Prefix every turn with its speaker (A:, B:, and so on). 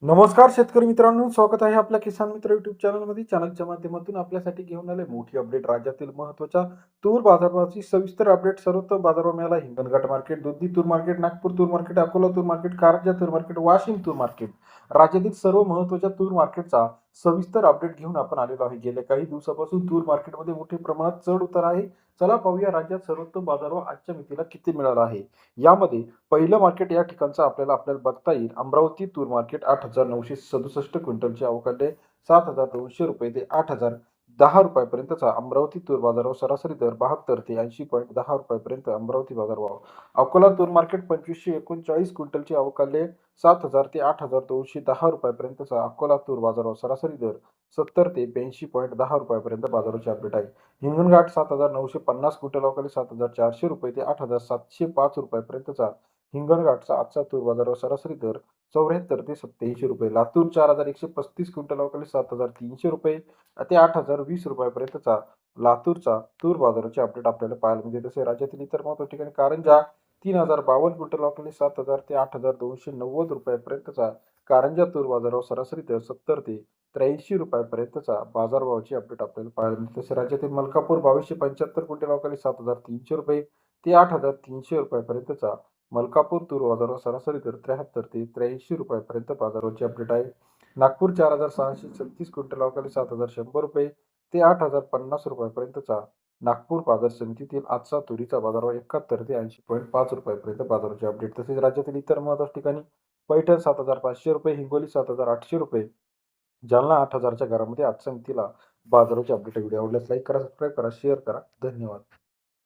A: नमस्कार शेतकरी मित्रांनो, स्वागत आहे आपल्या किसान मित्र युट्यूब चॅनलमध्ये. चॅनलच्या माध्यमातून आपल्यासाठी घेऊन आले मोठी अपडेट. राज्यातील महत्त्वाच्या तूर बाजारभावाची सविस्तर अपडेट. सर्वोत्तम बाजारभाव मिळाला. हिंगणघाट मार्केट, दुधनी तूर मार्केट, नागपूर तूर मार्केट, अकोला तूर मार्केट, कारंजा तूर मार्केट, वाशिम तूर मार्केट. राज्यातील सर्व महत्त्वाच्या तूर मार्केटचा सविस्तर अपडेट घेऊन आपण आलेलो आहे. गेल्या काही दिवसापासून तूर मार्केटमध्ये मोठ्या प्रमाणात चढ उतार आहे. चला पाहूया राज्यात सर्वोत्तम बाजारभाव आजच्या मितीला किती मिळाला आहे. यामध्ये पहिलं मार्केट या ठिकाणचं आपल्याला बघता येईल. अमरावती तूर मार्केट 8,967 क्विंटलची अवकाले 7,200 रुपये ते 8,010 रुपयापर्यंतचा अमरावती तूर बाजारभाव. सरासरी दर 72 ते 80.10 रुपयापर्यंत अमरावती बाजारभाव. अकोला तूर मार्केट 2,539 क्विंटलची अवकाले 7,000 ते 8,210 रुपयापर्यंतचा अकोला तूर बाजारभाव. सरासरी दर 70 ते 82.10 रुपयापर्यंत बाजाराची अपडेट आहे. हिंगणघाट 7,950 क्विंटल अवकाले 7,400 रुपये ते 8,705 रुपयापर्यंतचा हिंगणघाटचा आजचा तूर बाजारभाव. सरासरी दर 74 ते 87 रुपये. लातूर 4,135 क्विंटल अवकाले 7,300 रुपये ते 8,020 रुपयापर्यंतचा लातूरचा तूर बाजाराची अपडेट आपल्याला पाहायला मिळते. तसे राज्यातील इतर महत्त्वाच्या ठिकाणी कारंजा 3,052 क्विंटल अवकाले 7,000 ते 8,290 रुपयापर्यंतचा कारंजा तूर बाजारभाव. सरासरी दर 70 ते 83 रुपयापर्यंतचा बाजारभावाची अपडेट आपल्याला पाहायला मिळते. तसे राज्यातील मलकापूर 2,275 क्विंटल अवकाले 7,300 रुपये ते 8,300 रुपयापर्यंतचा मलकापूर तूर बाजारभाव. सरासरी दर 73 ते 83 रुपयापर्यंत बाजाराची अपडेट आहे. नागपूर 4,636 क्विंटल अवकाले 7,100 रुपये ते 8,050 रुपयापर्यंतचा नागपूर बाजार समितीतील आजचा तुरीचा बाजारभाव. 71 ते 80.5 रुपयापर्यंत बाजाराची अपडेट. तसेच राज्यातील इतर महत्त्वाच्या ठिकाणी पैठण 7,500 रुपये, हिंगोली 7,800 रुपये, जालना 8,000च्या घरामध्ये आजच्या मितीला बाजाराची अपडेट. व्हिडिओ आवडल्यास लाईक करा, सबस्क्राईब करा, शेअर करा. धन्यवाद.